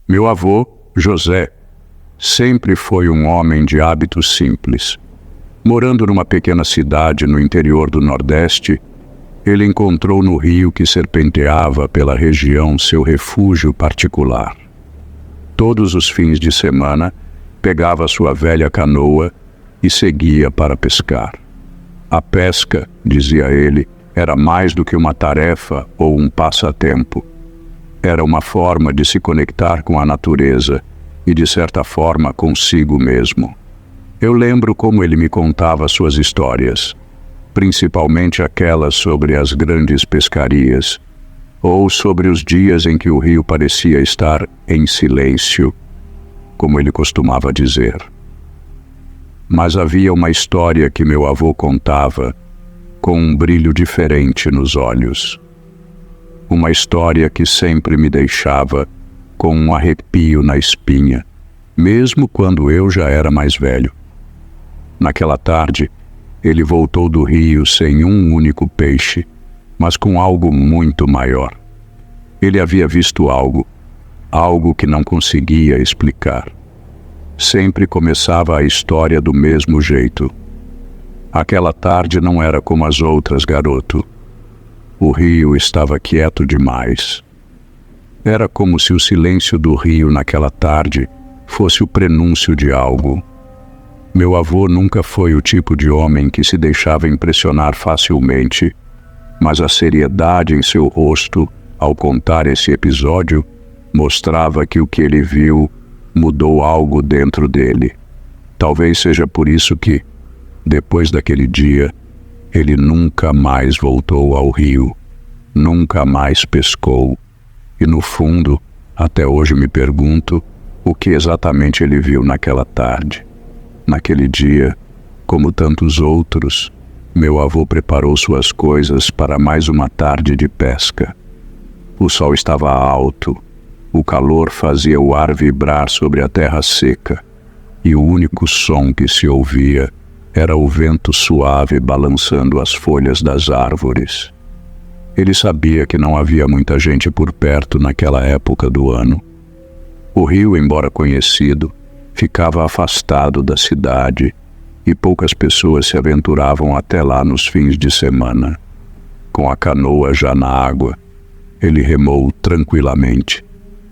Meu avô, José, sempre foi um homem de hábitos simples. Morando numa pequena cidade no interior do Nordeste, ele encontrou no rio que serpenteava pela região seu refúgio particular. Todos os fins de semana, pegava sua velha canoa e seguia para pescar. A pesca, dizia ele, era mais do que uma tarefa ou um passatempo. Era uma forma de se conectar com a natureza e, de certa forma, consigo mesmo. Eu lembro como ele me contava suas histórias, principalmente aquelas sobre as grandes pescarias, ou sobre os dias em que o rio parecia estar em silêncio, como ele costumava dizer. Mas havia uma história que meu avô contava com um brilho diferente nos olhos. Uma história que sempre me deixava com um arrepio na espinha, mesmo quando eu já era mais velho. Naquela tarde, ele voltou do rio sem um único peixe, mas com algo muito maior. Ele havia visto algo que não conseguia explicar. Sempre começava a história do mesmo jeito. Aquela tarde não era como as outras, garoto. O rio estava quieto demais. Era como se o silêncio do rio naquela tarde fosse o prenúncio de algo. Meu avô nunca foi o tipo de homem que se deixava impressionar facilmente, mas a seriedade em seu rosto, ao contar esse episódio, mostrava que o que ele viu mudou algo dentro dele. Talvez seja por isso que, depois daquele dia, ele nunca mais voltou ao rio, nunca mais pescou, e no fundo, até hoje me pergunto o que exatamente ele viu naquela tarde. Naquele dia, como tantos outros, meu avô preparou suas coisas para mais uma tarde de pesca. O sol estava alto, o calor fazia o ar vibrar sobre a terra seca, e o único som que se ouvia era o vento suave balançando as folhas das árvores. Ele sabia que não havia muita gente por perto naquela época do ano. O rio, embora conhecido, ficava afastado da cidade e poucas pessoas se aventuravam até lá nos fins de semana. Com a canoa já na água, ele remou tranquilamente,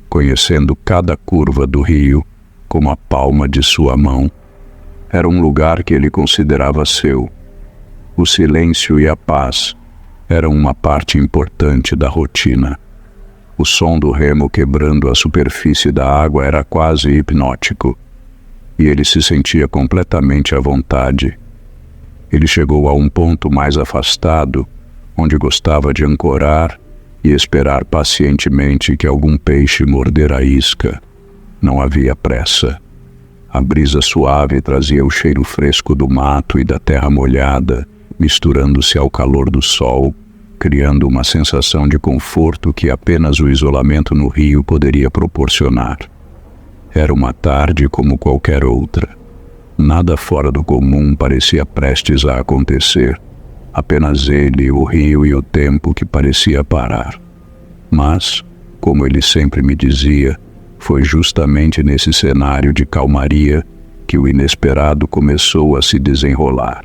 conhecendo cada curva do rio como a palma de sua mão. Era um lugar que ele considerava seu. O silêncio e a paz eram uma parte importante da rotina. O som do remo quebrando a superfície da água era quase hipnótico, e ele se sentia completamente à vontade. Ele chegou a um ponto mais afastado, onde gostava de ancorar e esperar pacientemente que algum peixe morder a isca. Não havia pressa. A brisa suave trazia o cheiro fresco do mato e da terra molhada, misturando-se ao calor do sol, criando uma sensação de conforto que apenas o isolamento no rio poderia proporcionar. Era uma tarde como qualquer outra. Nada fora do comum parecia prestes a acontecer. Apenas ele, o rio e o tempo que parecia parar. Mas, como ele sempre me dizia, foi justamente nesse cenário de calmaria que o inesperado começou a se desenrolar.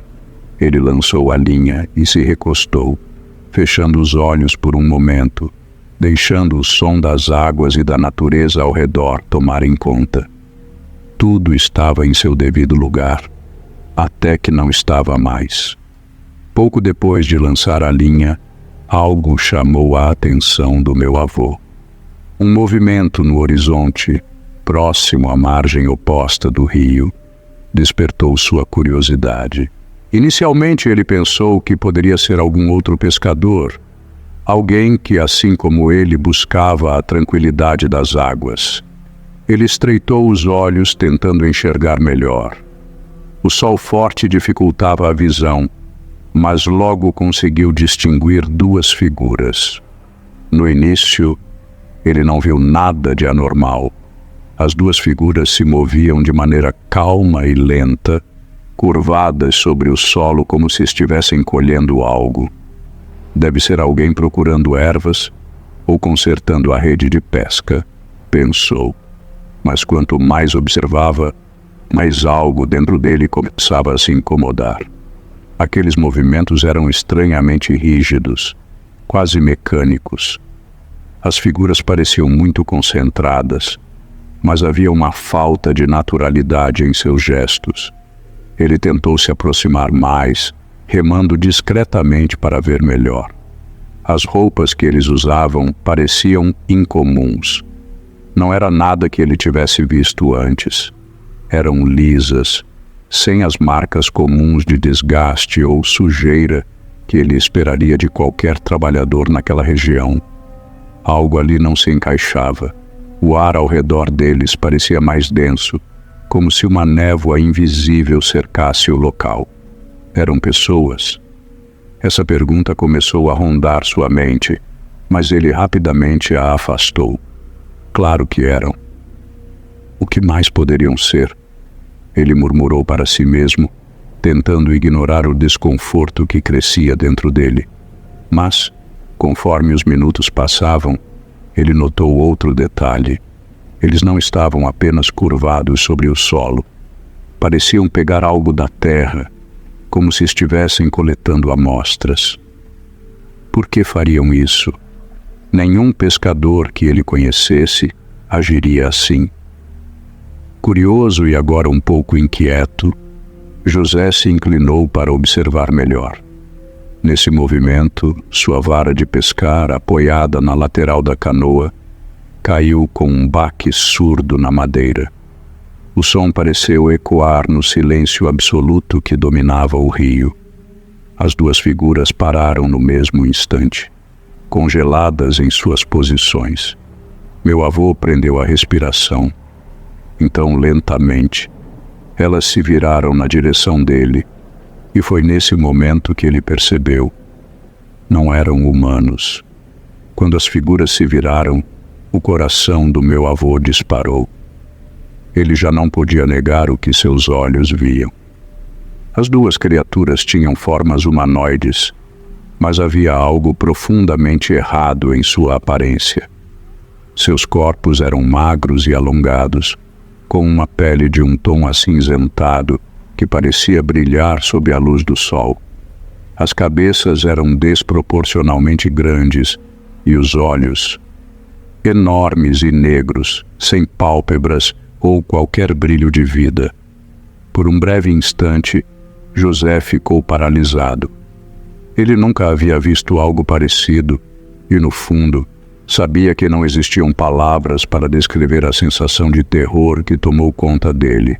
Ele lançou a linha e se recostou, fechando os olhos por um momento, deixando o som das águas e da natureza ao redor tomarem conta. Tudo estava em seu devido lugar, até que não estava mais. Pouco depois de lançar a linha, algo chamou a atenção do meu avô. Um movimento no horizonte, próximo à margem oposta do rio, despertou sua curiosidade. Inicialmente ele pensou que poderia ser algum outro pescador, alguém que, assim como ele, buscava a tranquilidade das águas. Ele estreitou os olhos, tentando enxergar melhor. O sol forte dificultava a visão, mas logo conseguiu distinguir duas figuras. No início, ele não viu nada de anormal. As duas figuras se moviam de maneira calma e lenta, curvadas sobre o solo como se estivessem colhendo algo. Deve ser alguém procurando ervas ou consertando a rede de pesca, pensou. Mas quanto mais observava, mais algo dentro dele começava a se incomodar. Aqueles movimentos eram estranhamente rígidos, quase mecânicos. As figuras pareciam muito concentradas, mas havia uma falta de naturalidade em seus gestos. Ele tentou se aproximar mais, remando discretamente para ver melhor. As roupas que eles usavam pareciam incomuns. Não era nada que ele tivesse visto antes. Eram lisas, sem as marcas comuns de desgaste ou sujeira que ele esperaria de qualquer trabalhador naquela região. Algo ali não se encaixava. O ar ao redor deles parecia mais denso, como se uma névoa invisível cercasse o local. Eram pessoas? Essa pergunta começou a rondar sua mente, mas ele rapidamente a afastou. Claro que eram. O que mais poderiam ser? Ele murmurou para si mesmo, tentando ignorar o desconforto que crescia dentro dele. Mas, conforme os minutos passavam, ele notou outro detalhe. Eles não estavam apenas curvados sobre o solo. Pareciam pegar algo da terra, como se estivessem coletando amostras. Por que fariam isso? Nenhum pescador que ele conhecesse agiria assim. Curioso e agora um pouco inquieto, José se inclinou para observar melhor. Nesse movimento, sua vara de pescar, apoiada na lateral da canoa, caiu com um baque surdo na madeira. O som pareceu ecoar no silêncio absoluto que dominava o rio. As duas figuras pararam no mesmo instante, congeladas em suas posições. Meu avô prendeu a respiração. Então, lentamente, elas se viraram na direção dele, e foi nesse momento que ele percebeu. Não eram humanos. Quando as figuras se viraram, o coração do meu avô disparou. Ele já não podia negar o que seus olhos viam. As duas criaturas tinham formas humanoides, mas havia algo profundamente errado em sua aparência. Seus corpos eram magros e alongados, com uma pele de um tom acinzentado que parecia brilhar sob a luz do sol. As cabeças eram desproporcionalmente grandes e os olhos enormes e negros, sem pálpebras ou qualquer brilho de vida. Por um breve instante, José ficou paralisado. Ele nunca havia visto algo parecido e, no fundo, sabia que não existiam palavras para descrever a sensação de terror que tomou conta dele.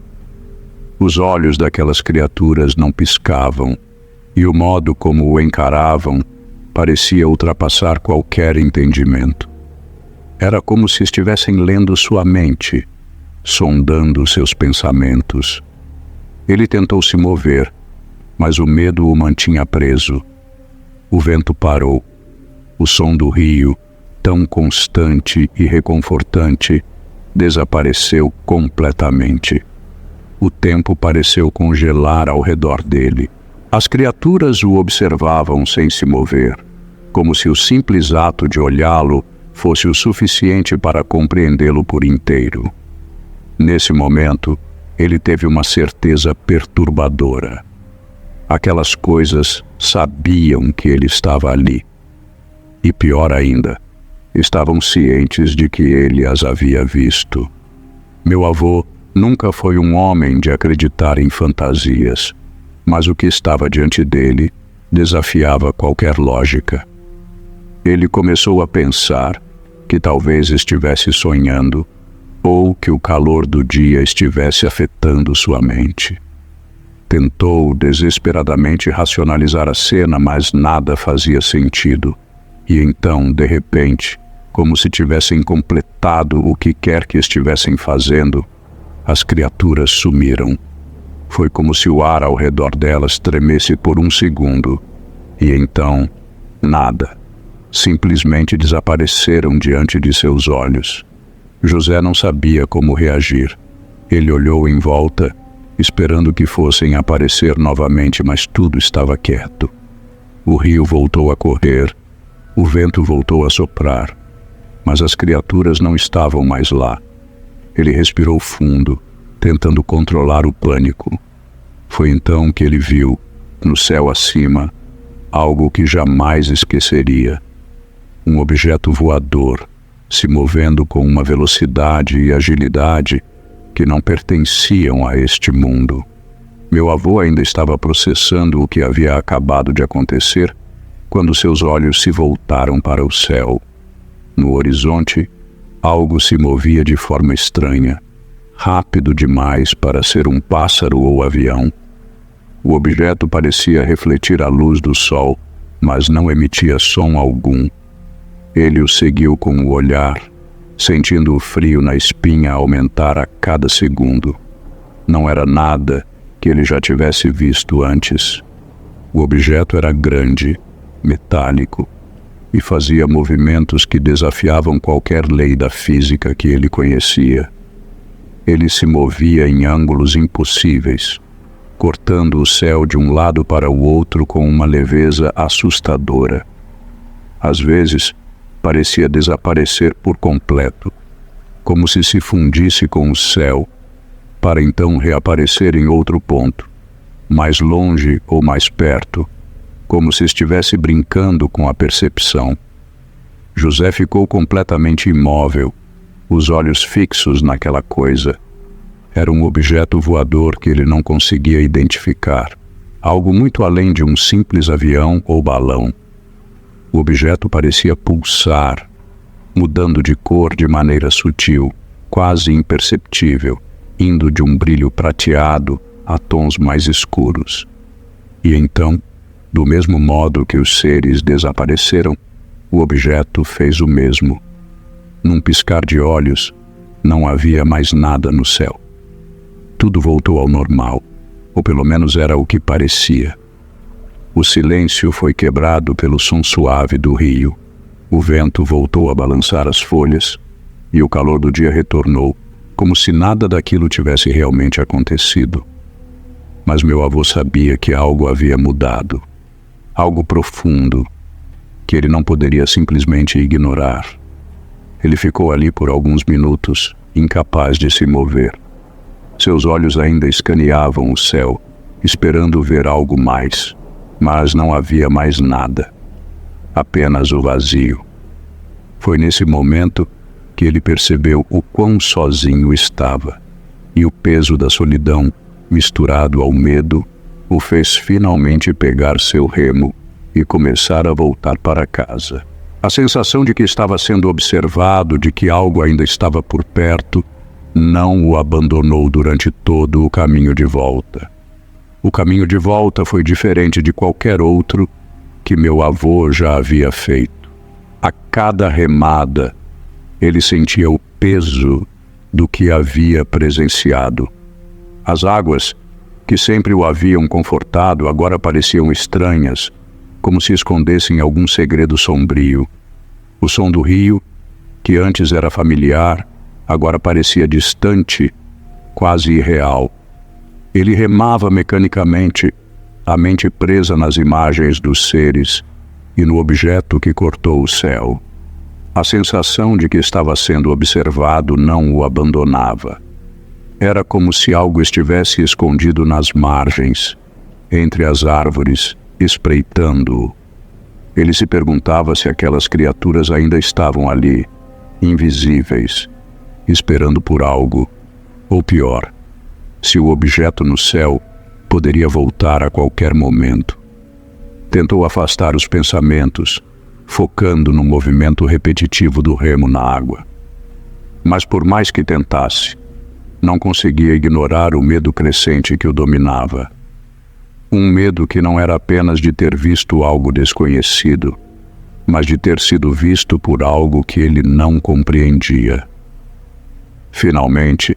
Os olhos daquelas criaturas não piscavam, e o modo como o encaravam parecia ultrapassar qualquer entendimento. Era como se estivessem lendo sua mente, sondando seus pensamentos. Ele tentou se mover, mas o medo o mantinha preso. O vento parou. O som do rio, tão constante e reconfortante, desapareceu completamente. O tempo pareceu congelar ao redor dele. As criaturas o observavam sem se mover, como se o simples ato de olhá-lo fosse o suficiente para compreendê-lo por inteiro. Nesse momento, ele teve uma certeza perturbadora. Aquelas coisas sabiam que ele estava ali. E pior ainda, estavam cientes de que ele as havia visto. Meu avô nunca foi um homem de acreditar em fantasias, mas o que estava diante dele desafiava qualquer lógica. Ele começou a pensar que talvez estivesse sonhando ou que o calor do dia estivesse afetando sua mente. Tentou desesperadamente racionalizar a cena, mas nada fazia sentido. E então, de repente, como se tivessem completado o que quer que estivessem fazendo, as criaturas sumiram. Foi como se o ar ao redor delas tremesse por um segundo. E então, nada. Simplesmente desapareceram diante de seus olhos. José não sabia como reagir. Ele olhou em volta, esperando que fossem aparecer novamente, mas tudo estava quieto. O rio voltou a correr, o vento voltou a soprar, mas as criaturas não estavam mais lá. Ele respirou fundo, tentando controlar o pânico. Foi então que ele viu, no céu acima, algo que jamais esqueceria. Um objeto voador, se movendo com uma velocidade e agilidade que não pertenciam a este mundo. Meu avô ainda estava processando o que havia acabado de acontecer quando seus olhos se voltaram para o céu. No horizonte, algo se movia de forma estranha, rápido demais para ser um pássaro ou avião. O objeto parecia refletir a luz do sol, mas não emitia som algum. Ele o seguiu com o olhar, sentindo o frio na espinha aumentar a cada segundo. Não era nada que ele já tivesse visto antes. O objeto era grande, metálico, e fazia movimentos que desafiavam qualquer lei da física que ele conhecia. Ele se movia em ângulos impossíveis, cortando o céu de um lado para o outro com uma leveza assustadora. Às vezes, parecia desaparecer por completo, como se fundisse com o céu, para então reaparecer em outro ponto, mais longe ou mais perto, como se estivesse brincando com a percepção. José ficou completamente imóvel, os olhos fixos naquela coisa. Era um objeto voador que ele não conseguia identificar, algo muito além de um simples avião ou balão. O objeto parecia pulsar, mudando de cor de maneira sutil, quase imperceptível, indo de um brilho prateado a tons mais escuros. E então, do mesmo modo que os seres desapareceram, o objeto fez o mesmo. Num piscar de olhos, não havia mais nada no céu. Tudo voltou ao normal, ou pelo menos era o que parecia. O silêncio foi quebrado pelo som suave do rio. O vento voltou a balançar as folhas, e o calor do dia retornou, como se nada daquilo tivesse realmente acontecido. Mas meu avô sabia que algo havia mudado, algo profundo, que ele não poderia simplesmente ignorar. Ele ficou ali por alguns minutos, incapaz de se mover. Seus olhos ainda escaneavam o céu, esperando ver algo mais, mas não havia mais nada, apenas o vazio. Foi nesse momento que ele percebeu o quão sozinho estava, e o peso da solidão, misturado ao medo, o fez finalmente pegar seu remo e começar a voltar para casa. A sensação de que estava sendo observado, de que algo ainda estava por perto, não o abandonou durante todo o caminho de volta. O caminho de volta foi diferente de qualquer outro que meu avô já havia feito. A cada remada, ele sentia o peso do que havia presenciado. As águas, que sempre o haviam confortado, agora pareciam estranhas, como se escondessem algum segredo sombrio. O som do rio, que antes era familiar, agora parecia distante, quase irreal. Ele remava mecanicamente, a mente presa nas imagens dos seres e no objeto que cortou o céu. A sensação de que estava sendo observado não o abandonava. Era como se algo estivesse escondido nas margens, entre as árvores, espreitando-o. Ele se perguntava se aquelas criaturas ainda estavam ali, invisíveis, esperando por algo, ou pior, se o objeto no céu poderia voltar a qualquer momento. Tentou afastar os pensamentos, focando no movimento repetitivo do remo na água. Mas por mais que tentasse, não conseguia ignorar o medo crescente que o dominava. Um medo que não era apenas de ter visto algo desconhecido, mas de ter sido visto por algo que ele não compreendia. Finalmente,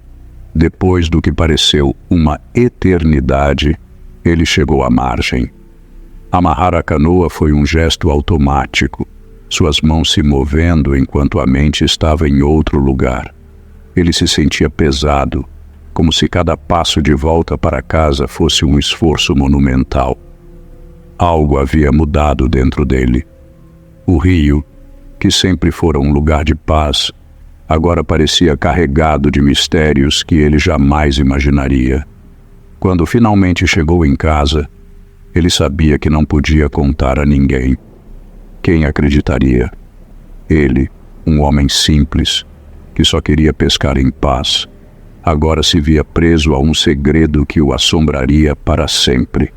depois do que pareceu uma eternidade, ele chegou à margem. Amarrar a canoa foi um gesto automático, suas mãos se movendo enquanto a mente estava em outro lugar. Ele se sentia pesado, como se cada passo de volta para casa fosse um esforço monumental. Algo havia mudado dentro dele. O rio, que sempre fora um lugar de paz, agora parecia carregado de mistérios que ele jamais imaginaria. Quando finalmente chegou em casa, ele sabia que não podia contar a ninguém. Quem acreditaria? Ele, um homem simples, que só queria pescar em paz, agora se via preso a um segredo que o assombraria para sempre.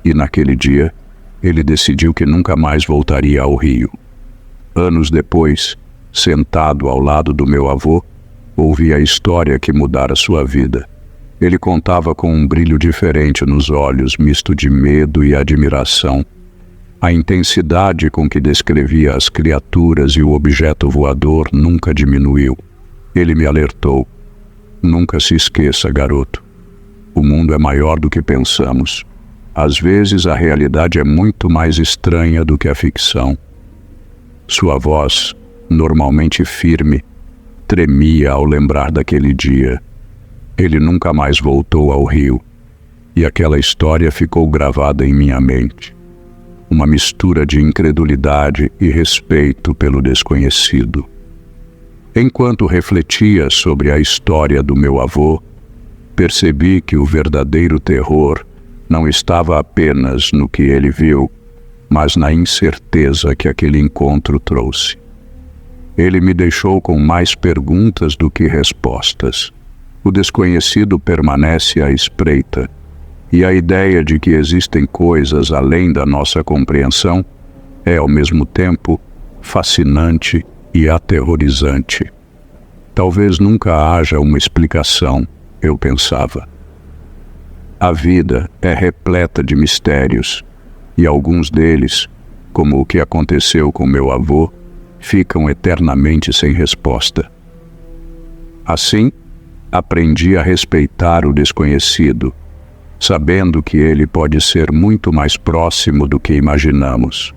E naquele dia, ele decidiu que nunca mais voltaria ao Rio. Anos depois, sentado ao lado do meu avô, ouvi a história que mudara sua vida. Ele contava com um brilho diferente nos olhos, misto de medo e admiração. A intensidade com que descrevia as criaturas e o objeto voador nunca diminuiu. Ele me alertou. Nunca se esqueça, garoto. O mundo é maior do que pensamos. Às vezes a realidade é muito mais estranha do que a ficção. Sua voz, normalmente firme, tremia ao lembrar daquele dia. Ele nunca mais voltou ao Rio, e aquela história ficou gravada em minha mente. Uma mistura de incredulidade e respeito pelo desconhecido. Enquanto refletia sobre a história do meu avô, percebi que o verdadeiro terror não estava apenas no que ele viu, mas na incerteza que aquele encontro trouxe. Ele me deixou com mais perguntas do que respostas. O desconhecido permanece à espreita, e a ideia de que existem coisas além da nossa compreensão é, ao mesmo tempo, fascinante e aterrorizante. Talvez nunca haja uma explicação, eu pensava. A vida é repleta de mistérios, e alguns deles, como o que aconteceu com meu avô, ficam eternamente sem resposta. Assim, aprendi a respeitar o desconhecido, sabendo que ele pode ser muito mais próximo do que imaginamos.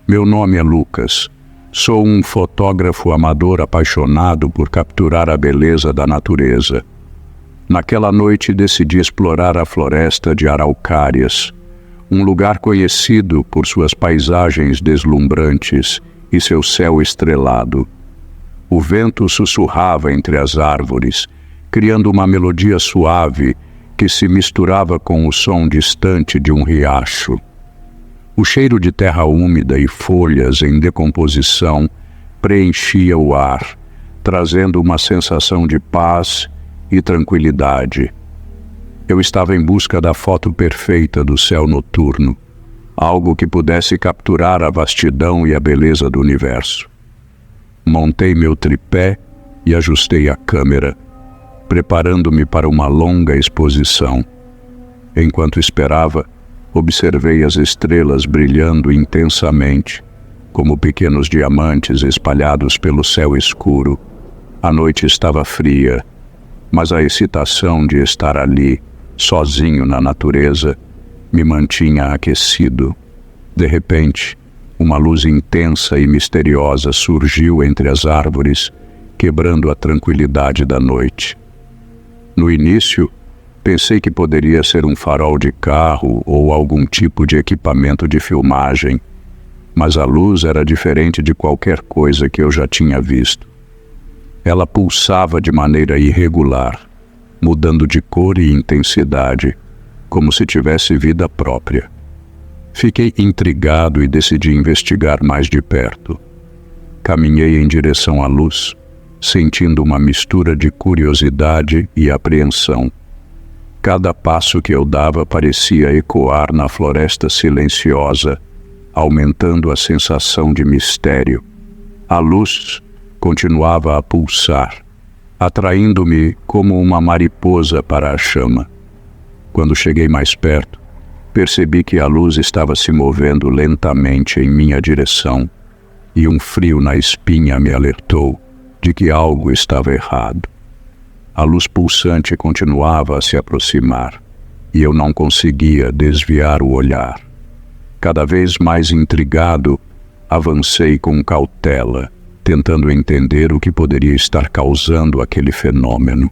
Meu nome é Lucas. Sou um fotógrafo amador apaixonado por capturar a beleza da natureza. Naquela noite decidi explorar a floresta de Araucárias, um lugar conhecido por suas paisagens deslumbrantes e seu céu estrelado. O vento sussurrava entre as árvores, criando uma melodia suave que se misturava com o som distante de um riacho. O cheiro de terra úmida e folhas em decomposição preenchia o ar, trazendo uma sensação de paz e tranquilidade. Eu estava em busca da foto perfeita do céu noturno, algo que pudesse capturar a vastidão e a beleza do universo. Montei meu tripé e ajustei a câmera, preparando-me para uma longa exposição. Enquanto esperava, observei as estrelas brilhando intensamente, como pequenos diamantes espalhados pelo céu escuro. A noite estava fria, mas a excitação de estar ali, sozinho na natureza, me mantinha aquecido. De repente, uma luz intensa e misteriosa surgiu entre as árvores, quebrando a tranquilidade da noite. No início, pensei que poderia ser um farol de carro ou algum tipo de equipamento de filmagem, mas a luz era diferente de qualquer coisa que eu já tinha visto. Ela pulsava de maneira irregular, mudando de cor e intensidade, como se tivesse vida própria. Fiquei intrigado e decidi investigar mais de perto. Caminhei em direção à luz, sentindo uma mistura de curiosidade e apreensão. Cada passo que eu dava parecia ecoar na floresta silenciosa, aumentando a sensação de mistério. A luz continuava a pulsar, atraindo-me como uma mariposa para a chama. Quando cheguei mais perto, percebi que a luz estava se movendo lentamente em minha direção, e um frio na espinha me alertou de que algo estava errado. A luz pulsante continuava a se aproximar, e eu não conseguia desviar o olhar. Cada vez mais intrigado, avancei com cautela, tentando entender o que poderia estar causando aquele fenômeno.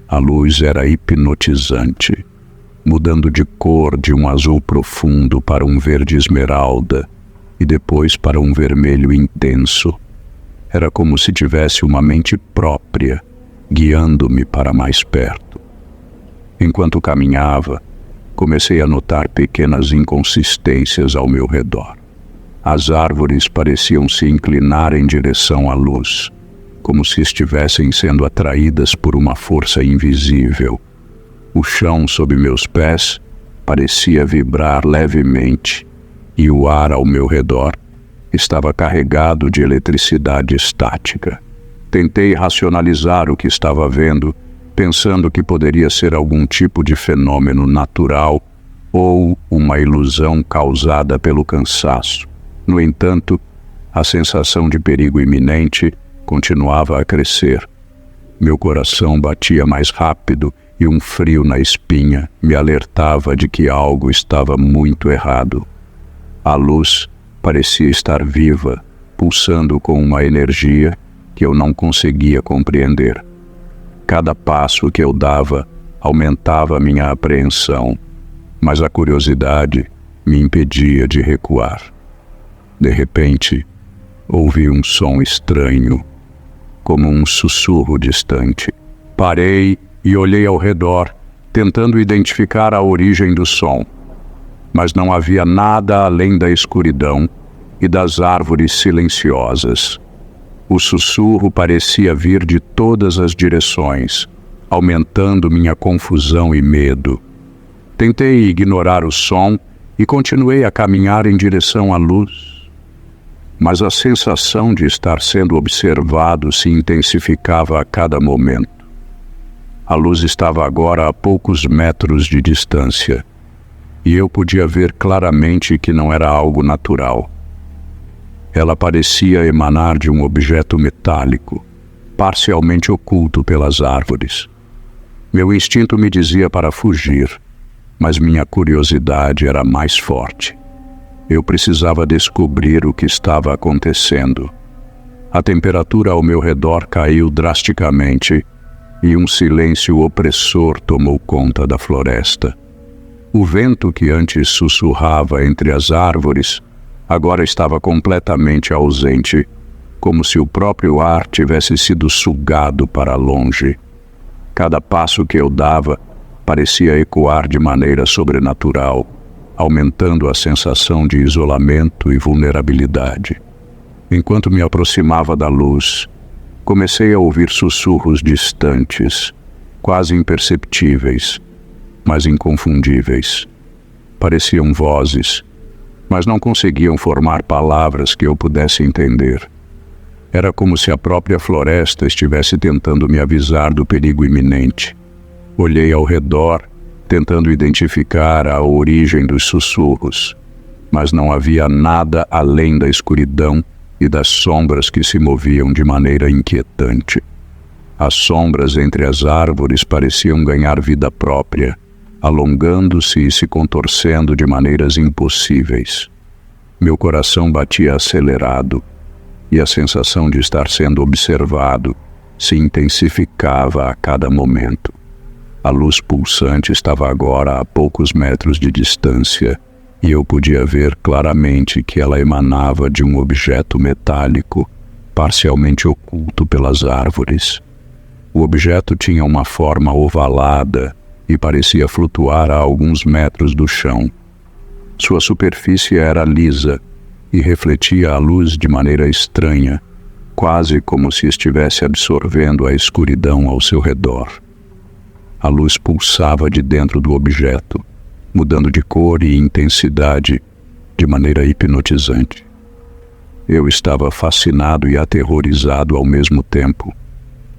A luz era hipnotizante, mudando de cor de um azul profundo para um verde esmeralda, e depois para um vermelho intenso. Era como se tivesse uma mente própria, guiando-me para mais perto. Enquanto caminhava, comecei a notar pequenas inconsistências ao meu redor. As árvores pareciam se inclinar em direção à luz, como se estivessem sendo atraídas por uma força invisível. O chão sob meus pés parecia vibrar levemente, e o ar ao meu redor estava carregado de eletricidade estática. Tentei racionalizar o que estava vendo, pensando que poderia ser algum tipo de fenômeno natural ou uma ilusão causada pelo cansaço. No entanto, a sensação de perigo iminente continuava a crescer. Meu coração batia mais rápido e um frio na espinha me alertava de que algo estava muito errado. A luz parecia estar viva, pulsando com uma energia que eu não conseguia compreender. Cada passo que eu dava aumentava minha apreensão, mas a curiosidade me impedia de recuar. De repente, ouvi um som estranho, como um sussurro distante. Parei e olhei ao redor, tentando identificar a origem do som. Mas não havia nada além da escuridão e das árvores silenciosas. O sussurro parecia vir de todas as direções, aumentando minha confusão e medo. Tentei ignorar o som e continuei a caminhar em direção à luz. Mas a sensação de estar sendo observado se intensificava a cada momento. A luz estava agora a poucos metros de distância, e eu podia ver claramente que não era algo natural. Ela parecia emanar de um objeto metálico, parcialmente oculto pelas árvores. Meu instinto me dizia para fugir, mas minha curiosidade era mais forte. Eu precisava descobrir o que estava acontecendo. A temperatura ao meu redor caiu drasticamente e um silêncio opressor tomou conta da floresta. O vento que antes sussurrava entre as árvores agora estava completamente ausente, como se o próprio ar tivesse sido sugado para longe. Cada passo que eu dava parecia ecoar de maneira sobrenatural, aumentando a sensação de isolamento e vulnerabilidade. Enquanto me aproximava da luz, comecei a ouvir sussurros distantes, quase imperceptíveis, mas inconfundíveis. Pareciam vozes, mas não conseguiam formar palavras que eu pudesse entender. Era como se a própria floresta estivesse tentando me avisar do perigo iminente. Olhei ao redor, tentando identificar a origem dos sussurros, mas não havia nada além da escuridão e das sombras que se moviam de maneira inquietante. As sombras entre as árvores pareciam ganhar vida própria, alongando-se e se contorcendo de maneiras impossíveis. Meu coração batia acelerado, e a sensação de estar sendo observado se intensificava a cada momento. A luz pulsante estava agora a poucos metros de distância, e eu podia ver claramente que ela emanava de um objeto metálico, parcialmente oculto pelas árvores. O objeto tinha uma forma ovalada e parecia flutuar a alguns metros do chão. Sua superfície era lisa e refletia a luz de maneira estranha, quase como se estivesse absorvendo a escuridão ao seu redor. A luz pulsava de dentro do objeto, mudando de cor e intensidade de maneira hipnotizante. Eu estava fascinado e aterrorizado ao mesmo tempo.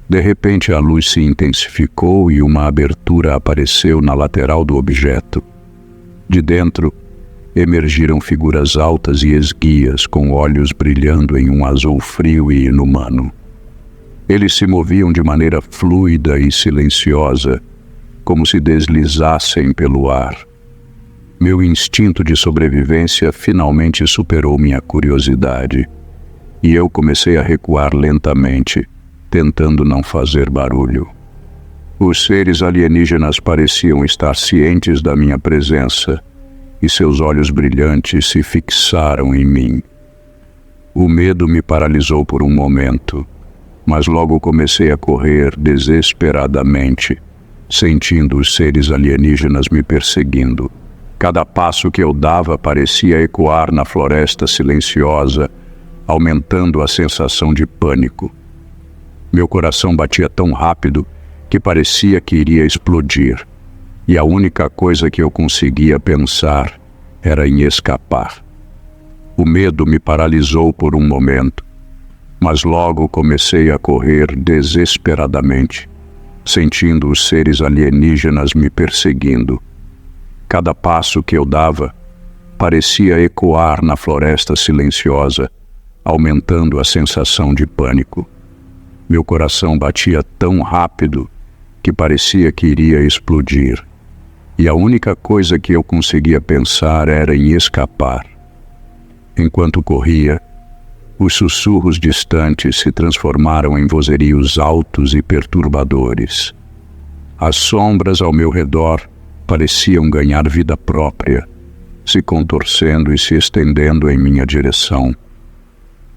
De repente a luz se intensificou e uma abertura apareceu na lateral do objeto. De dentro, emergiram figuras altas e esguias com olhos brilhando em um azul frio e inumano. Eles se moviam de maneira fluida e silenciosa, como se deslizassem pelo ar. Meu instinto de sobrevivência finalmente superou minha curiosidade, e eu comecei a recuar lentamente, tentando não fazer barulho. Os seres alienígenas pareciam estar cientes da minha presença, e seus olhos brilhantes se fixaram em mim. O medo me paralisou por um momento, mas logo comecei a correr desesperadamente, sentindo os seres alienígenas me perseguindo. Cada passo que eu dava parecia ecoar na floresta silenciosa, aumentando a sensação de pânico. Meu coração batia tão rápido que parecia que iria explodir, e a única coisa que eu conseguia pensar era em escapar. O medo me paralisou por um momento, mas logo comecei a correr desesperadamente, sentindo os seres alienígenas me perseguindo. Cada passo que eu dava parecia ecoar na floresta silenciosa, aumentando a sensação de pânico. Meu coração batia tão rápido que parecia que iria explodir, e a única coisa que eu conseguia pensar era em escapar. Enquanto corria, os sussurros distantes se transformaram em vozerios altos e perturbadores. As sombras ao meu redor pareciam ganhar vida própria, se contorcendo e se estendendo em minha direção.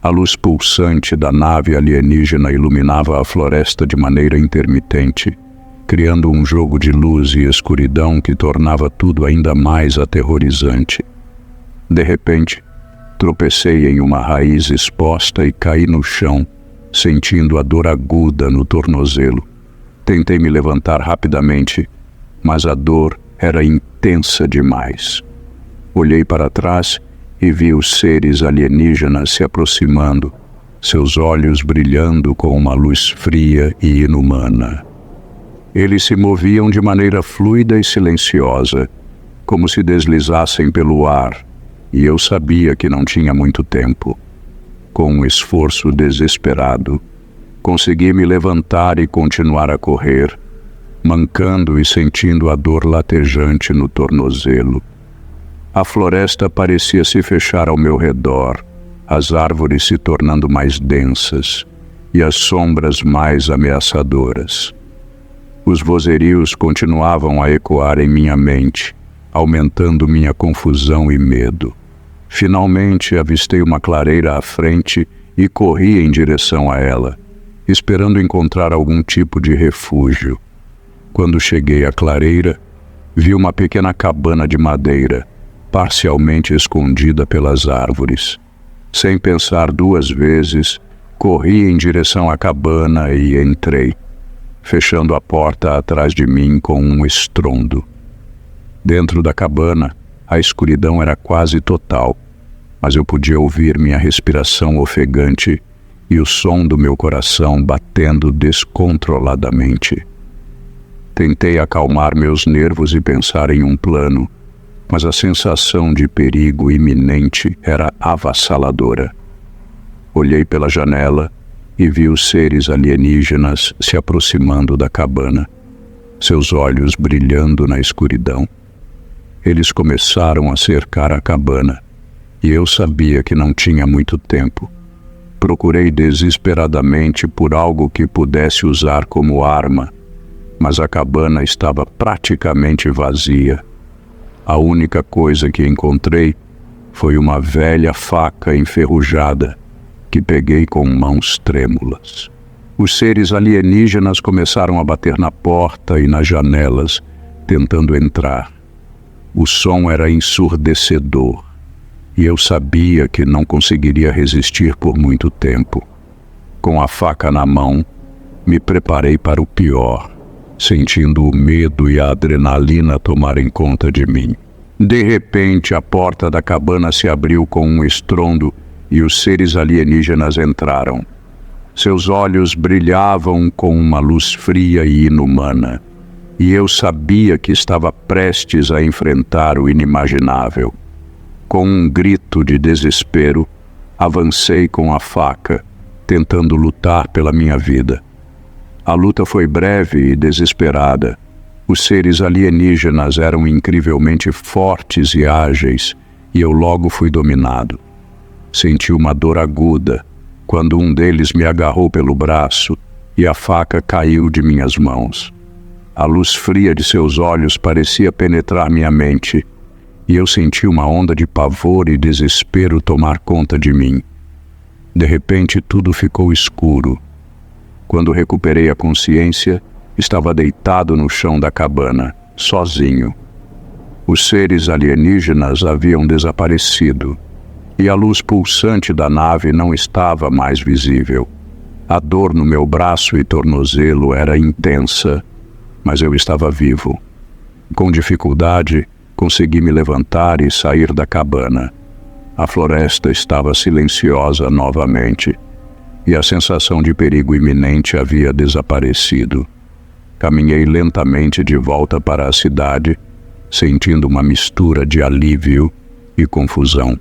A luz pulsante da nave alienígena iluminava a floresta de maneira intermitente, criando um jogo de luz e escuridão que tornava tudo ainda mais aterrorizante. De repente, tropecei em uma raiz exposta e caí no chão, sentindo a dor aguda no tornozelo. Tentei me levantar rapidamente, mas a dor era intensa demais. Olhei para trás e vi os seres alienígenas se aproximando, seus olhos brilhando com uma luz fria e inumana. Eles se moviam de maneira fluida e silenciosa, como se deslizassem pelo ar, e eu sabia que não tinha muito tempo. Com um esforço desesperado, consegui me levantar e continuar a correr, mancando e sentindo a dor latejante no tornozelo. A floresta parecia se fechar ao meu redor, as árvores se tornando mais densas e as sombras mais ameaçadoras. Os vozerios continuavam a ecoar em minha mente, aumentando minha confusão e medo. Finalmente avistei uma clareira à frente e corri em direção a ela, esperando encontrar algum tipo de refúgio. Quando cheguei à clareira, vi uma pequena cabana de madeira, parcialmente escondida pelas árvores. Sem pensar duas vezes, corri em direção à cabana e entrei, fechando a porta atrás de mim com um estrondo. Dentro da cabana, a escuridão era quase total, mas eu podia ouvir minha respiração ofegante e o som do meu coração batendo descontroladamente. Tentei acalmar meus nervos e pensar em um plano, mas a sensação de perigo iminente era avassaladora. Olhei pela janela e vi os seres alienígenas se aproximando da cabana, seus olhos brilhando na escuridão. Eles começaram a cercar a cabana, e eu sabia que não tinha muito tempo. Procurei desesperadamente por algo que pudesse usar como arma, mas a cabana estava praticamente vazia. A única coisa que encontrei foi uma velha faca enferrujada que peguei com mãos trêmulas. Os seres alienígenas começaram a bater na porta e nas janelas, tentando entrar. O som era ensurdecedor, e eu sabia que não conseguiria resistir por muito tempo. Com a faca na mão, me preparei para o pior, sentindo o medo e a adrenalina tomarem conta de mim. De repente, a porta da cabana se abriu com um estrondo e os seres alienígenas entraram. Seus olhos brilhavam com uma luz fria e inumana, e eu sabia que estava prestes a enfrentar o inimaginável. Com um grito de desespero, avancei com a faca, tentando lutar pela minha vida. A luta foi breve e desesperada. Os seres alienígenas eram incrivelmente fortes e ágeis, e eu logo fui dominado. Senti uma dor aguda quando um deles me agarrou pelo braço e a faca caiu de minhas mãos. A luz fria de seus olhos parecia penetrar minha mente, e eu senti uma onda de pavor e desespero tomar conta de mim. De repente, tudo ficou escuro. Quando recuperei a consciência, estava deitado no chão da cabana, sozinho. Os seres alienígenas haviam desaparecido, e a luz pulsante da nave não estava mais visível. A dor no meu braço e tornozelo era intensa, mas eu estava vivo. Com dificuldade, consegui me levantar e sair da cabana. A floresta estava silenciosa novamente, e a sensação de perigo iminente havia desaparecido. Caminhei lentamente de volta para a cidade, sentindo uma mistura de alívio e confusão.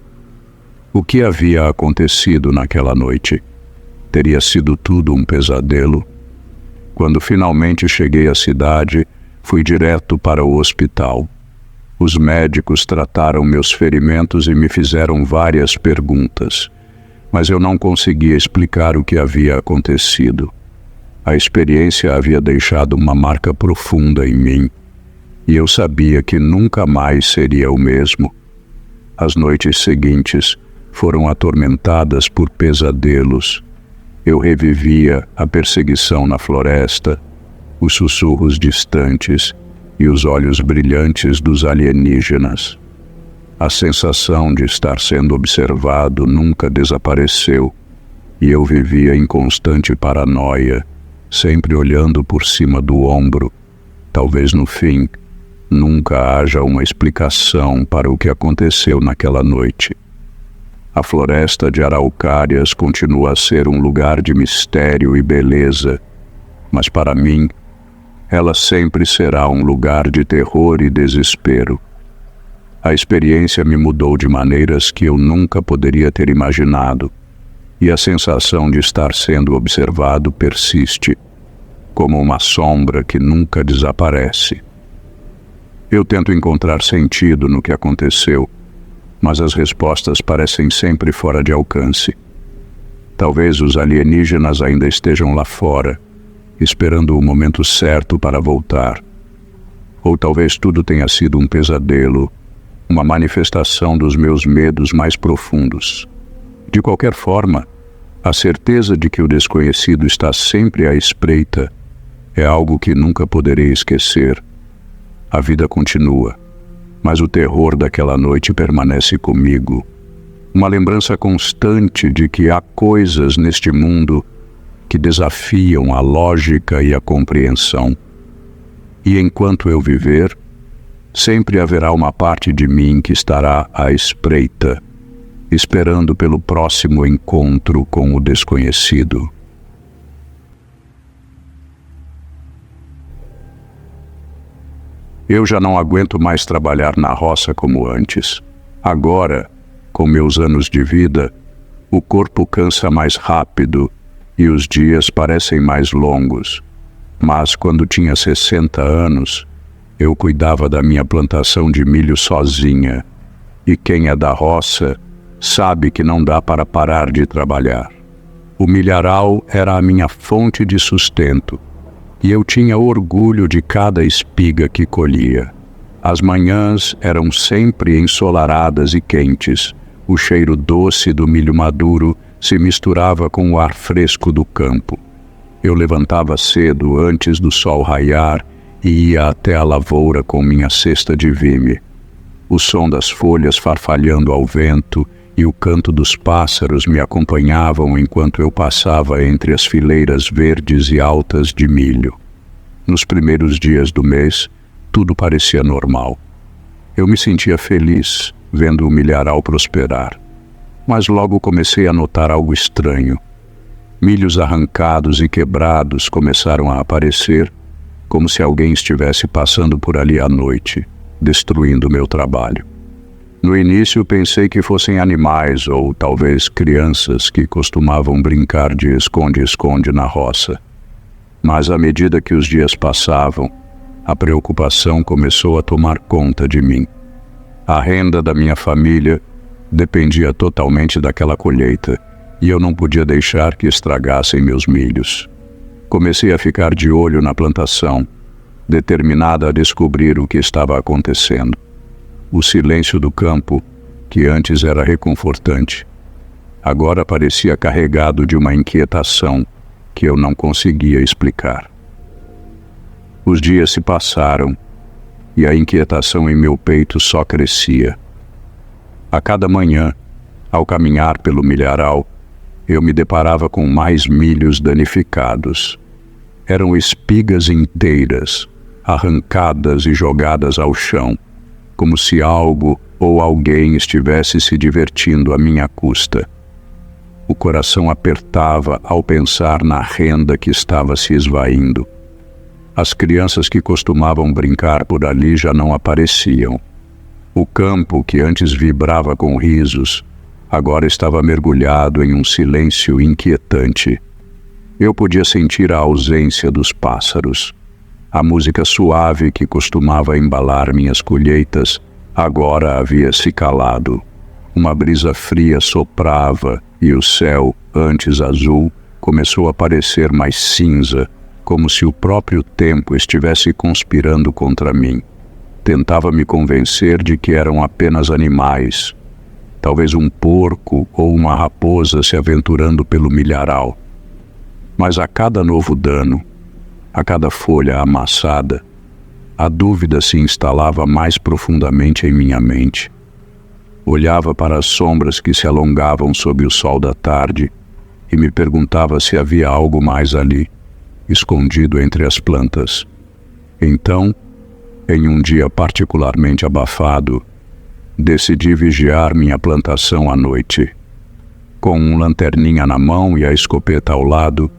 O que havia acontecido naquela noite? Teria sido tudo um pesadelo? Quando finalmente cheguei à cidade, fui direto para o hospital. Os médicos trataram meus ferimentos e me fizeram várias perguntas, mas eu não conseguia explicar o que havia acontecido. A experiência havia deixado uma marca profunda em mim, e eu sabia que nunca mais seria o mesmo. As noites seguintes foram atormentadas por pesadelos. Eu revivia a perseguição na floresta, os sussurros distantes e os olhos brilhantes dos alienígenas. A sensação de estar sendo observado nunca desapareceu, e eu vivia em constante paranoia, sempre olhando por cima do ombro. Talvez no fim, nunca haja uma explicação para o que aconteceu naquela noite. A floresta de araucárias continua a ser um lugar de mistério e beleza, mas para mim, ela sempre será um lugar de terror e desespero. A experiência me mudou de maneiras que eu nunca poderia ter imaginado, e a sensação de estar sendo observado persiste, como uma sombra que nunca desaparece. Eu tento encontrar sentido no que aconteceu, mas as respostas parecem sempre fora de alcance. Talvez os alienígenas ainda estejam lá fora, esperando o momento certo para voltar. Ou talvez tudo tenha sido um pesadelo, uma manifestação dos meus medos mais profundos. De qualquer forma, a certeza de que o desconhecido está sempre à espreita é algo que nunca poderei esquecer. A vida continua, mas o terror daquela noite permanece comigo. Uma lembrança constante de que há coisas neste mundo que desafiam a lógica e a compreensão. E enquanto eu viver, sempre haverá uma parte de mim que estará à espreita, esperando pelo próximo encontro com o desconhecido. Eu já não aguento mais trabalhar na roça como antes. Agora, com meus anos de vida, o corpo cansa mais rápido e os dias parecem mais longos. Mas quando tinha 60 anos, eu cuidava da minha plantação de milho sozinha. E quem é da roça sabe que não dá para parar de trabalhar. O milharal era a minha fonte de sustento, e eu tinha orgulho de cada espiga que colhia. As manhãs eram sempre ensolaradas e quentes. O cheiro doce do milho maduro se misturava com o ar fresco do campo. Eu levantava cedo antes do sol raiar e ia até a lavoura com minha cesta de vime. O som das folhas farfalhando ao vento e o canto dos pássaros me acompanhavam enquanto eu passava entre as fileiras verdes e altas de milho. Nos primeiros dias do mês, tudo parecia normal. Eu me sentia feliz vendo o milharal prosperar. Mas logo comecei a notar algo estranho. Milhos arrancados e quebrados começaram a aparecer, como se alguém estivesse passando por ali à noite, destruindo meu trabalho. No início pensei que fossem animais ou talvez crianças que costumavam brincar de esconde-esconde na roça. Mas à medida que os dias passavam, a preocupação começou a tomar conta de mim. A renda da minha família dependia totalmente daquela colheita, e eu não podia deixar que estragassem meus milhos. Comecei a ficar de olho na plantação, determinada a descobrir o que estava acontecendo. O silêncio do campo, que antes era reconfortante, agora parecia carregado de uma inquietação que eu não conseguia explicar. Os dias se passaram e a inquietação em meu peito só crescia. A cada manhã, ao caminhar pelo milharal, eu me deparava com mais milhos danificados. Eram espigas inteiras, arrancadas e jogadas ao chão, como se algo ou alguém estivesse se divertindo à minha custa. O coração apertava ao pensar na renda que estava se esvaindo. As crianças que costumavam brincar por ali já não apareciam. O campo, que antes vibrava com risos, agora estava mergulhado em um silêncio inquietante. Eu podia sentir a ausência dos pássaros. A música suave que costumava embalar minhas colheitas agora havia se calado. Uma brisa fria soprava e o céu, antes azul, começou a parecer mais cinza, como se o próprio tempo estivesse conspirando contra mim. Tentava me convencer de que eram apenas animais, talvez um porco ou uma raposa se aventurando pelo milharal. Mas a cada novo dano, a cada folha amassada, a dúvida se instalava mais profundamente em minha mente. Olhava para as sombras que se alongavam sob o sol da tarde e me perguntava se havia algo mais ali, escondido entre as plantas. Então, em um dia particularmente abafado, decidi vigiar minha plantação à noite. Com um lanterninha na mão e a escopeta ao lado,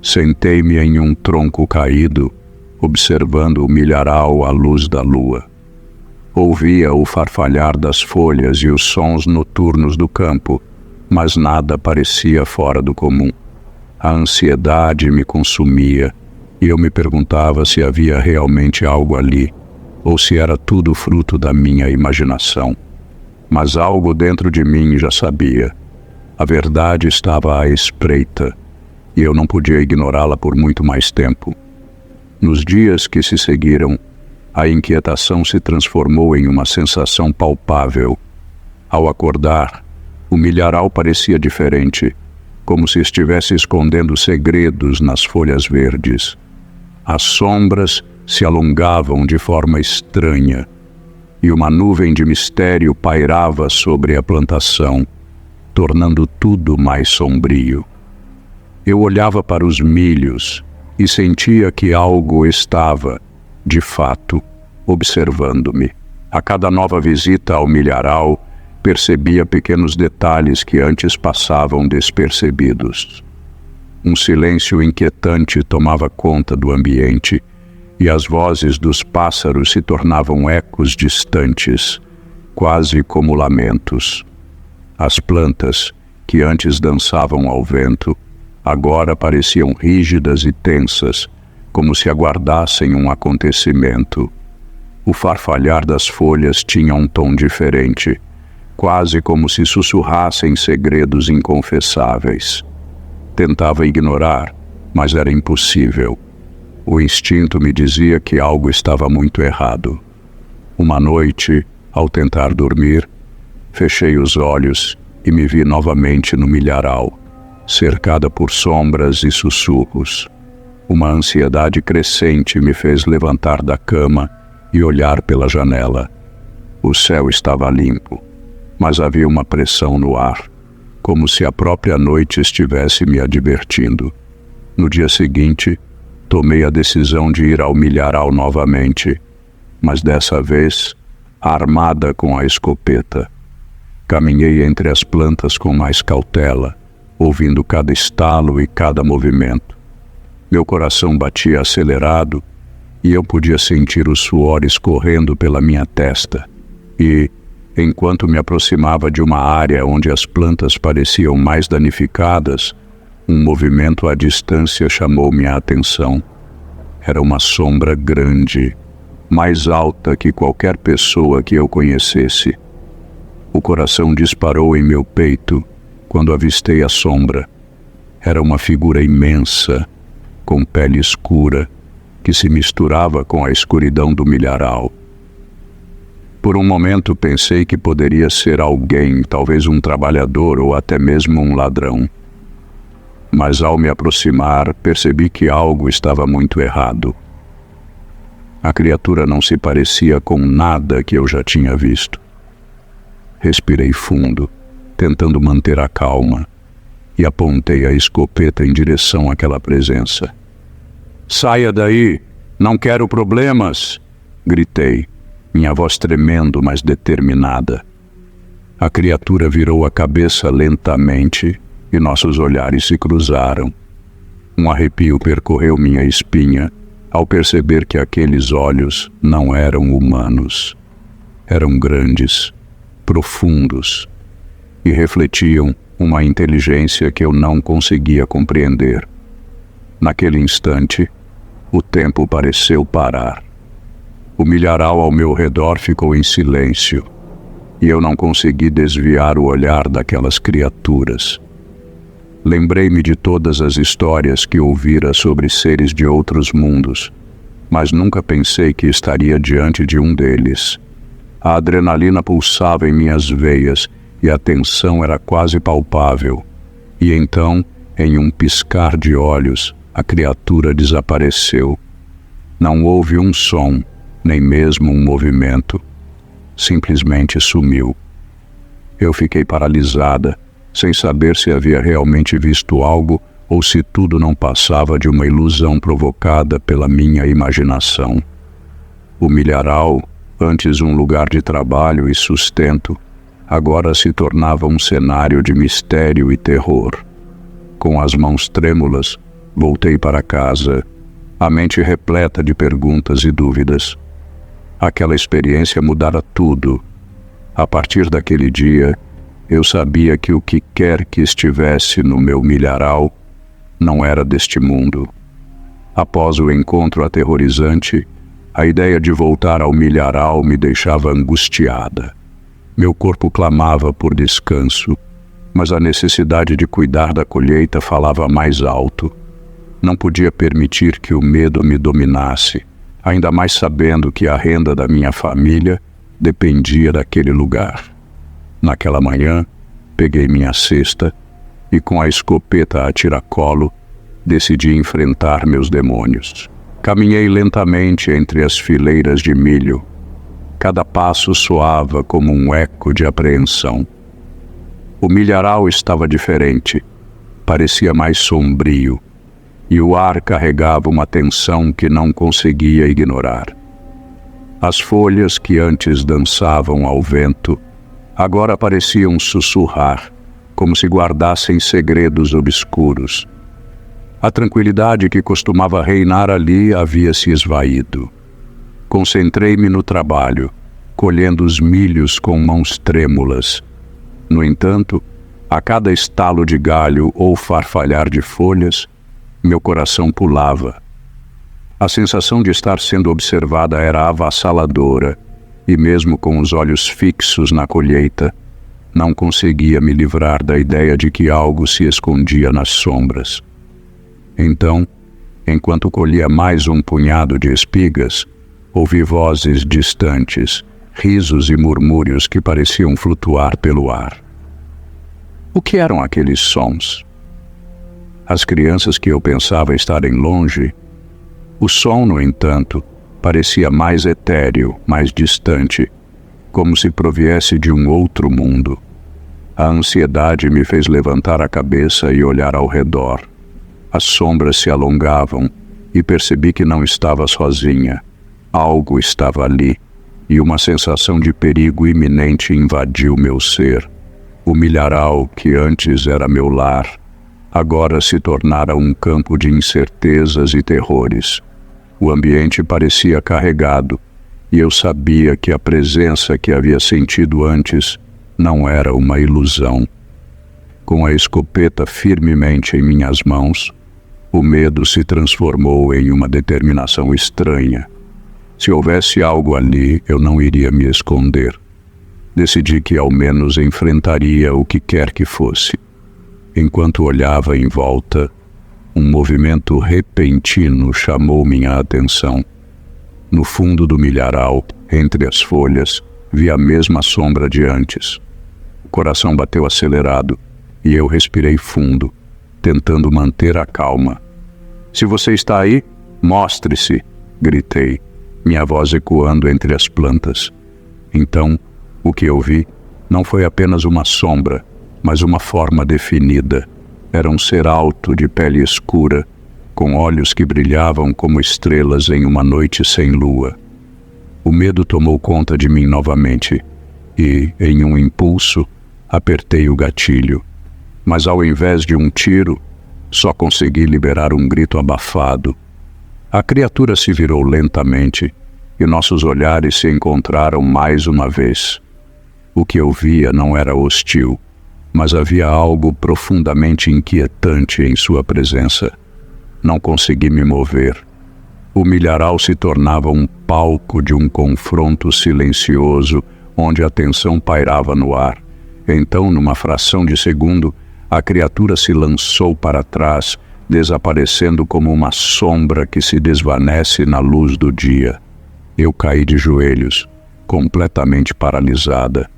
sentei-me em um tronco caído, observando o milharal à luz da lua. Ouvia o farfalhar das folhas e os sons noturnos do campo, mas nada parecia fora do comum. A ansiedade me consumia e eu me perguntava se havia realmente algo ali, ou se era tudo fruto da minha imaginação. Mas algo dentro de mim já sabia. A verdade estava à espreita, e eu não podia ignorá-la por muito mais tempo. Nos dias que se seguiram, a inquietação se transformou em uma sensação palpável. Ao acordar, o milharal parecia diferente, como se estivesse escondendo segredos nas folhas verdes. As sombras se alongavam de forma estranha, e uma nuvem de mistério pairava sobre a plantação, tornando tudo mais sombrio. Eu olhava para os milhos e sentia que algo estava, de fato, observando-me. A cada nova visita ao milharal, percebia pequenos detalhes que antes passavam despercebidos. Um silêncio inquietante tomava conta do ambiente, e as vozes dos pássaros se tornavam ecos distantes, quase como lamentos. As plantas, que antes dançavam ao vento, agora pareciam rígidas e tensas, como se aguardassem um acontecimento. O farfalhar das folhas tinha um tom diferente, quase como se sussurrassem segredos inconfessáveis. Tentava ignorar, mas era impossível. O instinto me dizia que algo estava muito errado. Uma noite, ao tentar dormir, fechei os olhos e me vi novamente no milharal, cercada por sombras e sussurros. Uma ansiedade crescente me fez levantar da cama e olhar pela janela. O céu estava limpo, mas havia uma pressão no ar, como se a própria noite estivesse me advertindo. No dia seguinte, tomei a decisão de ir ao milharal novamente, mas dessa vez, armada com a escopeta. Caminhei entre as plantas com mais cautela, ouvindo cada estalo e cada movimento. Meu coração batia acelerado e eu podia sentir o suor escorrendo pela minha testa. E, enquanto me aproximava de uma área onde as plantas pareciam mais danificadas, um movimento à distância chamou minha atenção. Era uma sombra grande, mais alta que qualquer pessoa que eu conhecesse. O coração disparou em meu peito quando avistei a sombra. Era uma figura imensa, com pele escura, que se misturava com a escuridão do milharal. Por um momento pensei que poderia ser alguém, talvez um trabalhador ou até mesmo um ladrão. Mas ao me aproximar, percebi que algo estava muito errado. A criatura não se parecia com nada que eu já tinha visto. Respirei fundo, tentando manter a calma, e apontei a escopeta em direção àquela presença. "Saia daí! Não quero problemas!" gritei, minha voz tremendo, mas determinada. A criatura virou a cabeça lentamente e nossos olhares se cruzaram. Um arrepio percorreu minha espinha ao perceber que aqueles olhos não eram humanos. Eram grandes, profundos e refletiam uma inteligência que eu não conseguia compreender. Naquele instante, o tempo pareceu parar. O milharal ao meu redor ficou em silêncio, e eu não consegui desviar o olhar daquelas criaturas. Lembrei-me de todas as histórias que ouvira sobre seres de outros mundos, mas nunca pensei que estaria diante de um deles. A adrenalina pulsava em minhas veias e a tensão era quase palpável. E então, em um piscar de olhos, a criatura desapareceu. Não houve um som, nem mesmo um movimento. Simplesmente sumiu. Eu fiquei paralisada, sem saber se havia realmente visto algo ou se tudo não passava de uma ilusão provocada pela minha imaginação. O milharal, antes um lugar de trabalho e sustento, agora se tornava um cenário de mistério e terror. Com as mãos trêmulas, voltei para casa, a mente repleta de perguntas e dúvidas. Aquela experiência mudara tudo. A partir daquele dia, eu sabia que o que quer que estivesse no meu milharal não era deste mundo. Após o encontro aterrorizante, a ideia de voltar ao milharal me deixava angustiada. Meu corpo clamava por descanso, mas a necessidade de cuidar da colheita falava mais alto. Não podia permitir que o medo me dominasse, ainda mais sabendo que a renda da minha família dependia daquele lugar. Naquela manhã, peguei minha cesta e, com a escopeta a tiracolo, decidi enfrentar meus demônios. Caminhei lentamente entre as fileiras de milho. Cada passo soava como um eco de apreensão. O milharal estava diferente, parecia mais sombrio, e o ar carregava uma tensão que não conseguia ignorar. As folhas que antes dançavam ao vento, agora pareciam sussurrar, como se guardassem segredos obscuros. A tranquilidade que costumava reinar ali havia se esvaído. Concentrei-me no trabalho, colhendo os milhos com mãos trêmulas. No entanto, a cada estalo de galho ou farfalhar de folhas, meu coração pulava. A sensação de estar sendo observada era avassaladora, e mesmo com os olhos fixos na colheita, não conseguia me livrar da ideia de que algo se escondia nas sombras. Então, enquanto colhia mais um punhado de espigas, ouvi vozes distantes, risos e murmúrios que pareciam flutuar pelo ar. O que eram aqueles sons? As crianças que eu pensava estarem longe? O som, no entanto, parecia mais etéreo, mais distante, como se proviesse de um outro mundo. A ansiedade me fez levantar a cabeça e olhar ao redor. As sombras se alongavam e percebi que não estava sozinha. Algo estava ali, e uma sensação de perigo iminente invadiu meu ser. O milharal, que antes era meu lar, agora se tornara um campo de incertezas e terrores. O ambiente parecia carregado, e eu sabia que a presença que havia sentido antes não era uma ilusão. Com a escopeta firmemente em minhas mãos, o medo se transformou em uma determinação estranha. Se houvesse algo ali, eu não iria me esconder. Decidi que ao menos enfrentaria o que quer que fosse. Enquanto olhava em volta, um movimento repentino chamou minha atenção. No fundo do milharal, entre as folhas, vi a mesma sombra de antes. O coração bateu acelerado e eu respirei fundo, tentando manter a calma. "Se você está aí, mostre-se", gritei, minha voz ecoando entre as plantas. Então, o que eu vi não foi apenas uma sombra, mas uma forma definida. Era um ser alto, de pele escura, com olhos que brilhavam como estrelas em uma noite sem lua. O medo tomou conta de mim novamente e, em um impulso, apertei o gatilho. Mas ao invés de um tiro, só consegui liberar um grito abafado. A criatura se virou lentamente e nossos olhares se encontraram mais uma vez. O que eu via não era hostil, mas havia algo profundamente inquietante em sua presença. Não consegui me mover. O milharal se tornava um palco de um confronto silencioso, onde a tensão pairava no ar. Então, numa fração de segundo, a criatura se lançou para trás, desaparecendo como uma sombra que se desvanece na luz do dia. Eu caí de joelhos, completamente paralisada.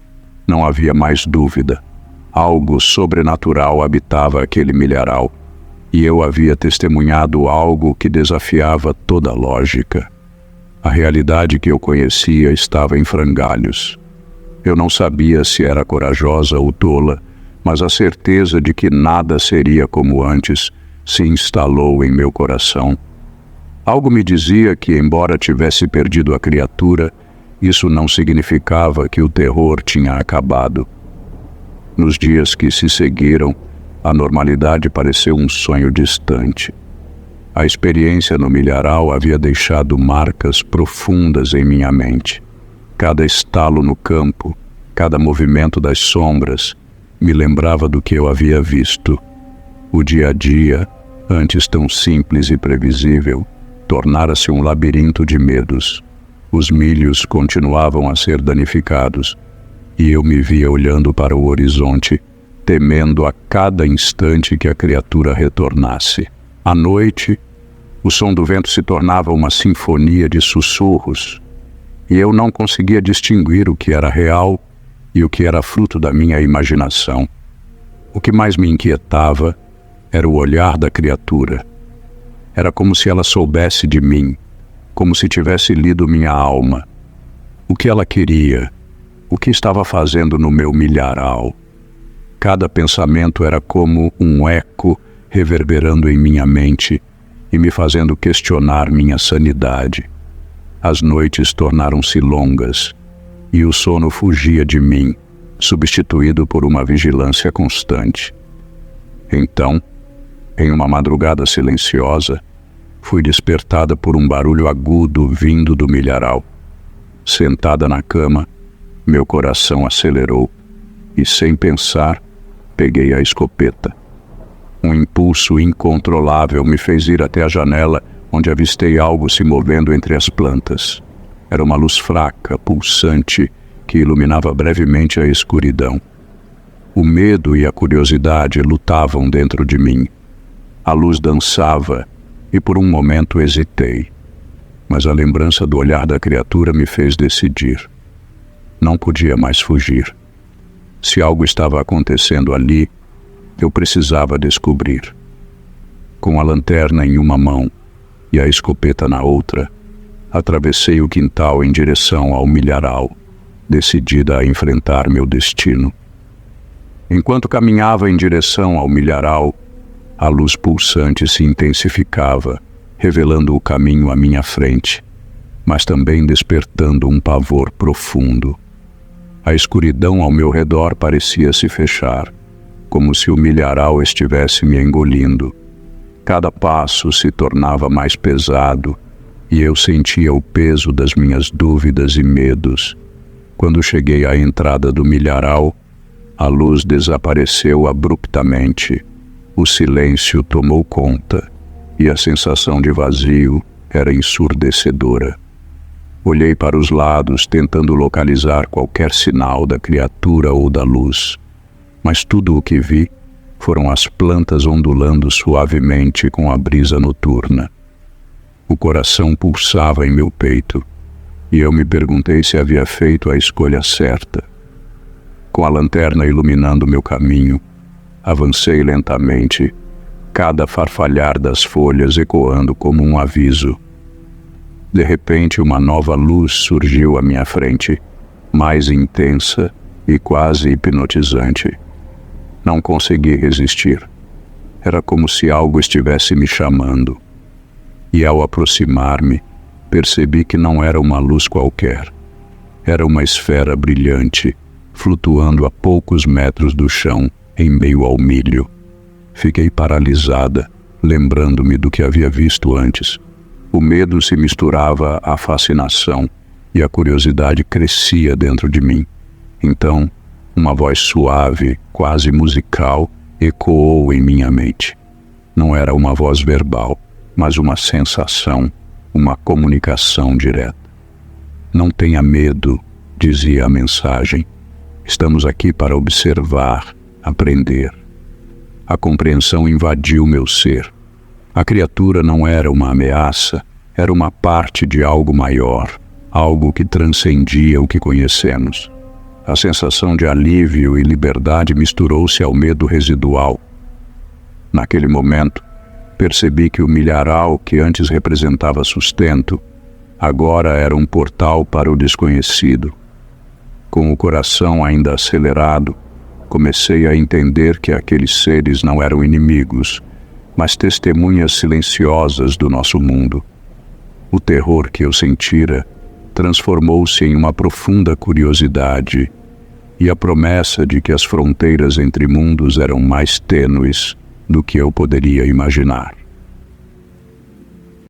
Não havia mais dúvida. Algo sobrenatural habitava aquele milharal, e eu havia testemunhado algo que desafiava toda lógica. A realidade que eu conhecia estava em frangalhos. Eu não sabia se era corajosa ou tola, mas a certeza de que nada seria como antes se instalou em meu coração. Algo me dizia que, embora tivesse perdido a criatura, isso não significava que o terror tinha acabado. Nos dias que se seguiram, a normalidade pareceu um sonho distante. A experiência no milharal havia deixado marcas profundas em minha mente. Cada estalo no campo, cada movimento das sombras, me lembrava do que eu havia visto. O dia a dia, antes tão simples e previsível, tornara-se um labirinto de medos. Os milhos continuavam a ser danificados, e eu me via olhando para o horizonte, temendo a cada instante que a criatura retornasse. À noite, o som do vento se tornava uma sinfonia de sussurros, e eu não conseguia distinguir o que era real e o que era fruto da minha imaginação. O que mais me inquietava era o olhar da criatura. Era como se ela soubesse de mim, como se tivesse lido minha alma. O que ela queria? O que estava fazendo no meu milharal? Cada pensamento era como um eco reverberando em minha mente e me fazendo questionar minha sanidade. As noites tornaram-se longas e o sono fugia de mim, substituído por uma vigilância constante. Então, em uma madrugada silenciosa, fui despertada por um barulho agudo vindo do milharal. Sentada na cama, meu coração acelerou e, sem pensar, peguei a escopeta. Um impulso incontrolável me fez ir até a janela, onde avistei algo se movendo entre as plantas. Era uma luz fraca, pulsante, que iluminava brevemente a escuridão. O medo e a curiosidade lutavam dentro de mim. A luz dançava e por um momento hesitei. Mas a lembrança do olhar da criatura me fez decidir. Não podia mais fugir. Se algo estava acontecendo ali, eu precisava descobrir. Com a lanterna em uma mão e a escopeta na outra, atravessei o quintal em direção ao milharal, decidida a enfrentar meu destino. Enquanto caminhava em direção ao milharal, a luz pulsante se intensificava, revelando o caminho à minha frente, mas também despertando um pavor profundo. A escuridão ao meu redor parecia se fechar, como se o milharal estivesse me engolindo. Cada passo se tornava mais pesado e eu sentia o peso das minhas dúvidas e medos. Quando cheguei à entrada do milharal, a luz desapareceu abruptamente. O silêncio tomou conta e a sensação de vazio era ensurdecedora. Olhei para os lados, tentando localizar qualquer sinal da criatura ou da luz, mas tudo o que vi foram as plantas ondulando suavemente com a brisa noturna. O coração pulsava em meu peito. e eu me perguntei se havia feito a escolha certa. Com a lanterna iluminando meu caminho, avancei lentamente, cada farfalhar das folhas ecoando como um aviso. De repente, uma nova luz surgiu à minha frente, mais intensa e quase hipnotizante. Não consegui resistir. Era como se algo estivesse me chamando. E ao aproximar-me, percebi que não era uma luz qualquer. Era uma esfera brilhante, flutuando a poucos metros do chão, em meio ao milho. Fiquei paralisada, lembrando-me do que havia visto antes. O medo se misturava à fascinação e a curiosidade crescia dentro de mim. Então, uma voz suave, quase musical, ecoou em minha mente. Não era uma voz verbal, mas uma sensação, uma comunicação direta. Não tenha medo, dizia a mensagem. Estamos aqui para observar, aprender. A compreensão invadiu meu ser. A criatura não era uma ameaça, era uma parte de algo maior, algo que transcendia o que conhecemos. A sensação de alívio e liberdade misturou-se ao medo residual. Naquele momento, percebi que o milharal que antes representava sustento, agora era um portal para o desconhecido. Com o coração ainda acelerado, comecei a entender que aqueles seres não eram inimigos, mas testemunhas silenciosas do nosso mundo. O terror que eu sentira transformou-se em uma profunda curiosidade e a promessa de que as fronteiras entre mundos eram mais tênues do que eu poderia imaginar.